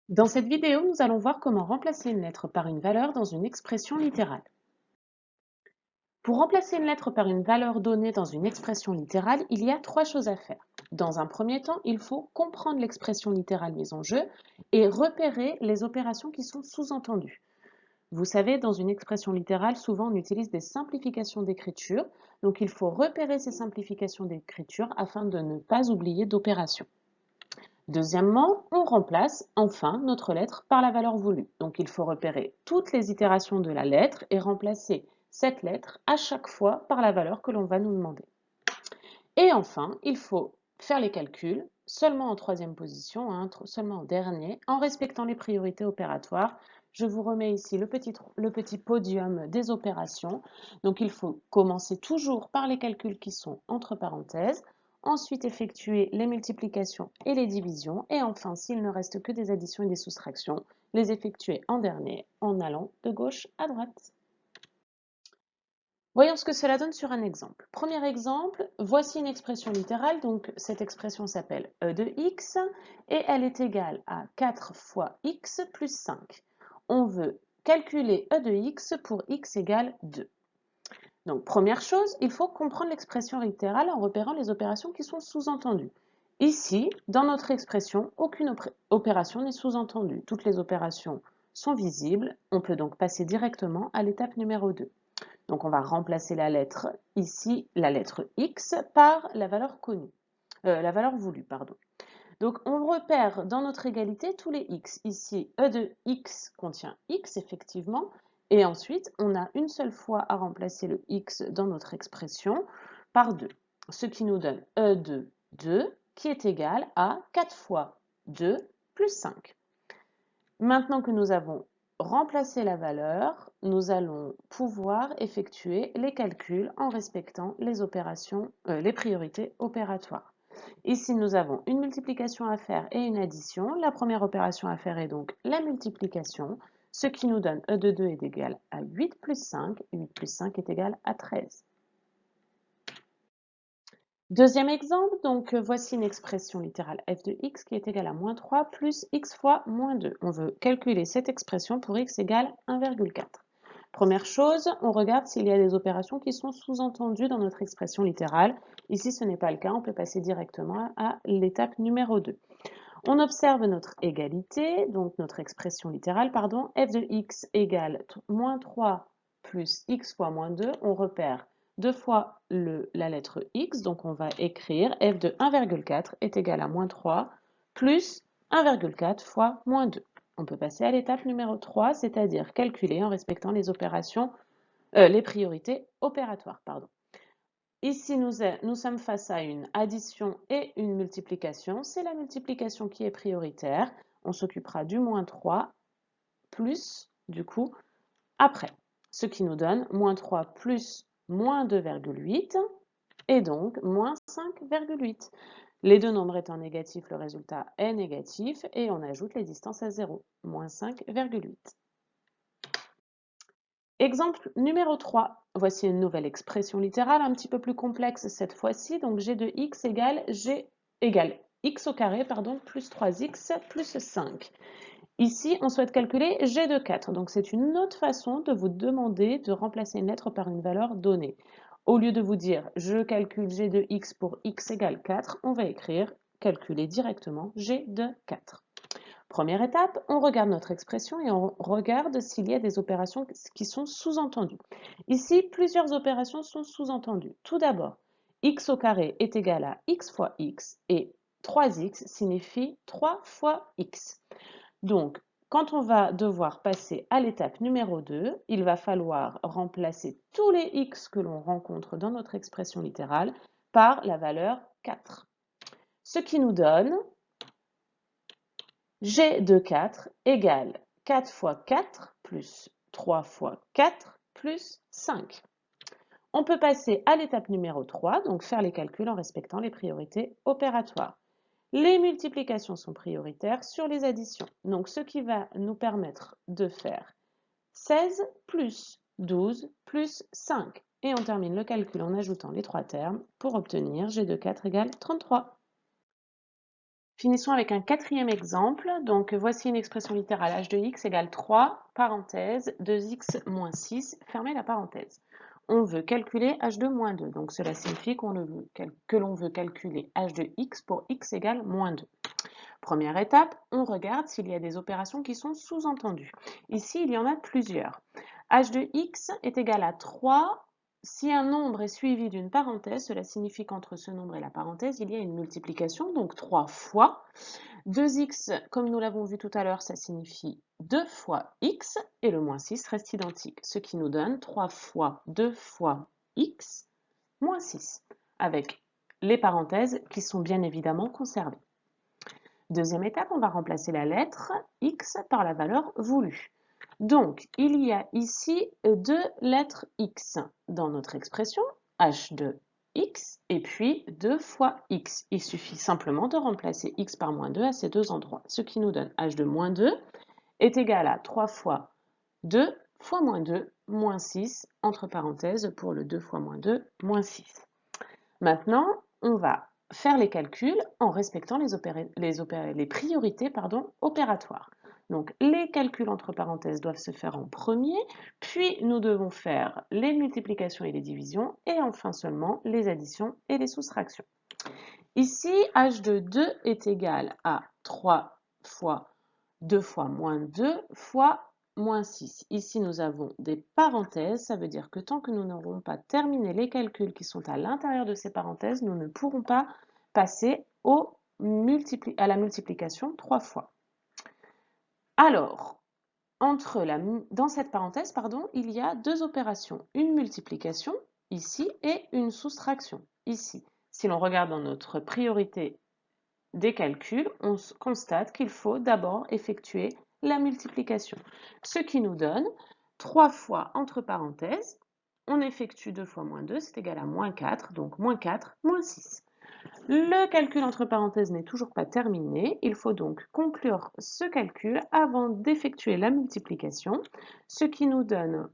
Dans cette vidéo, nous allons voir comment remplacer une lettre par une valeur dans une expression littérale. Pour remplacer une lettre par une valeur donnée dans une expression littérale, il y a trois choses à faire. Dans un premier temps, il faut comprendre l'expression littérale mise en jeu et repérer les opérations qui sont sous-entendues. Vous savez, dans une expression littérale, souvent on utilise des simplifications d'écriture, donc il faut repérer ces simplifications d'écriture afin de ne pas oublier d'opérations. Deuxièmement, on remplace enfin notre lettre par la valeur voulue. Donc il faut repérer toutes les itérations de la lettre et remplacer cette lettre à chaque fois par la valeur que l'on va nous demander. Et enfin, il faut faire les calculs seulement en troisième position, seulement en dernier, en respectant les priorités opératoires. Je vous remets ici le petit podium des opérations. Donc il faut commencer toujours par les calculs qui sont entre parenthèses, ensuite effectuer les multiplications et les divisions, et enfin, s'il ne reste que des additions et des soustractions, les effectuer en dernier en allant de gauche à droite. Voyons ce que cela donne sur un exemple. Premier exemple, voici une expression littérale, donc cette expression s'appelle e de x et elle est égale à 4 fois x plus 5. On veut calculer e de x pour x égale 2. Donc première chose, il faut comprendre l'expression littérale en repérant les opérations qui sont sous-entendues. Ici, dans notre expression, aucune opération n'est sous-entendue. Toutes les opérations sont visibles. On peut donc passer directement à l'étape numéro 2. Donc on va remplacer la lettre, ici la lettre x, par la valeur connue, la valeur voulue, pardon. Donc on repère dans notre égalité tous les x. Ici, e de x contient x, effectivement, et ensuite on a une seule fois à remplacer le x dans notre expression par 2, ce qui nous donne e de 2 qui est égal à 4 fois 2 plus 5. Maintenant que nous avons remplacé la valeur, nous allons pouvoir effectuer les calculs en respectant les opérations, les priorités opératoires. Ici, nous avons une multiplication à faire et une addition. La première opération à faire est donc la multiplication, ce qui nous donne e de 2 est égal à 8 plus 5, et 8 plus 5 est égal à 13. Deuxième exemple, donc voici une expression littérale f de x qui est égale à moins 3 plus x fois moins 2. On veut calculer cette expression pour x égale 1,4. Première chose, on regarde s'il y a des opérations qui sont sous-entendues dans notre expression littérale. Ici, ce n'est pas le cas, on peut passer directement à l'étape numéro 2. On observe notre égalité, donc notre expression littérale, pardon, f de x égale moins 3 plus x fois moins 2. On repère deux fois la lettre x, donc on va écrire f de 1,4 est égal à moins 3 plus 1,4 fois moins 2. On peut passer à l'étape numéro 3, c'est-à-dire calculer en respectant les opérations, les priorités opératoires. Pardon. Ici, nous sommes face à une addition et une multiplication. C'est la multiplication qui est prioritaire. On s'occupera du moins 3 plus, du coup, après. Ce qui nous donne moins 3 plus moins 2,8 et donc moins 5,8. Les deux nombres étant négatifs, le résultat est négatif et on ajoute les distances à 0, moins 5,8. Exemple numéro 3. Voici une nouvelle expression littérale un petit peu plus complexe cette fois-ci. Donc g de x égale x au carré pardon, plus 3x plus 5. Ici, on souhaite calculer g de 4. Donc c'est une autre façon de vous demander de remplacer une lettre par une valeur donnée. Au lieu de vous dire je calcule g de x pour x égale 4, on va écrire calculer directement g de 4. Première étape, on regarde notre expression et on regarde s'il y a des opérations qui sont sous-entendues. Ici, plusieurs opérations sont sous-entendues. Tout d'abord, x au carré est égal à x fois x et 3x signifie 3 fois x. Donc, quand on va devoir passer à l'étape numéro 2, il va falloir remplacer tous les x que l'on rencontre dans notre expression littérale par la valeur 4. Ce qui nous donne g de 4 égale 4 fois 4 plus 3 fois 4 plus 5. On peut passer à l'étape numéro 3, donc faire les calculs en respectant les priorités opératoires. Les multiplications sont prioritaires sur les additions, donc ce qui va nous permettre de faire 16 plus 12 plus 5. Et on termine le calcul en ajoutant les trois termes pour obtenir g de 4 égale 33. Finissons avec un quatrième exemple. Donc, voici une expression littérale h de x égale 3, parenthèse, 2x moins 6, fermez la parenthèse. On veut calculer h de moins 2. Donc, cela signifie que l'on veut calculer h de x pour x égale moins 2. Première étape, on regarde s'il y a des opérations qui sont sous-entendues. Ici, il y en a plusieurs. h de x est égal à 3. Si un nombre est suivi d'une parenthèse, cela signifie qu'entre ce nombre et la parenthèse, il y a une multiplication, donc 3 fois. 2x, comme nous l'avons vu tout à l'heure, ça signifie 2 fois x, et le moins 6 reste identique, ce qui nous donne 3 fois 2 fois x moins 6, avec les parenthèses qui sont bien évidemment conservées. Deuxième étape, on va remplacer la lettre x par la valeur voulue. Donc, il y a ici deux lettres x dans notre expression, h de x, et puis 2 fois x. Il suffit simplement de remplacer x par moins 2 à ces deux endroits, ce qui nous donne h de moins 2 est égal à 3 fois 2 fois moins 2, moins 6, entre parenthèses pour le 2 fois moins 2, moins 6. Maintenant, on va faire les calculs en respectant les priorités opératoires. Donc, les calculs entre parenthèses doivent se faire en premier, puis nous devons faire les multiplications et les divisions, et enfin seulement les additions et les soustractions. Ici, h de 2 est égal à 3 fois 2 fois moins 2 fois moins 6. Ici, nous avons des parenthèses. Ça veut dire que tant que nous n'aurons pas terminé les calculs qui sont à l'intérieur de ces parenthèses, nous ne pourrons pas passer à la multiplication 3 fois. Alors, dans cette parenthèse, il y a deux opérations. Une multiplication, ici, et une soustraction, ici. Si l'on regarde dans notre priorité des calculs, on constate qu'il faut d'abord effectuer la multiplication, ce qui nous donne 3 fois entre parenthèses, on effectue 2 fois moins 2, c'est égal à moins 4, donc moins 4, moins 6. Le calcul entre parenthèses n'est toujours pas terminé, il faut donc conclure ce calcul avant d'effectuer la multiplication, ce qui nous donne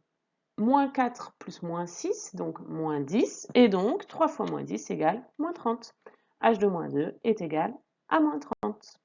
moins 4 plus moins 6, donc moins 10, et donc 3 fois moins 10 égale moins 30. h de moins 2 est égal à moins 30.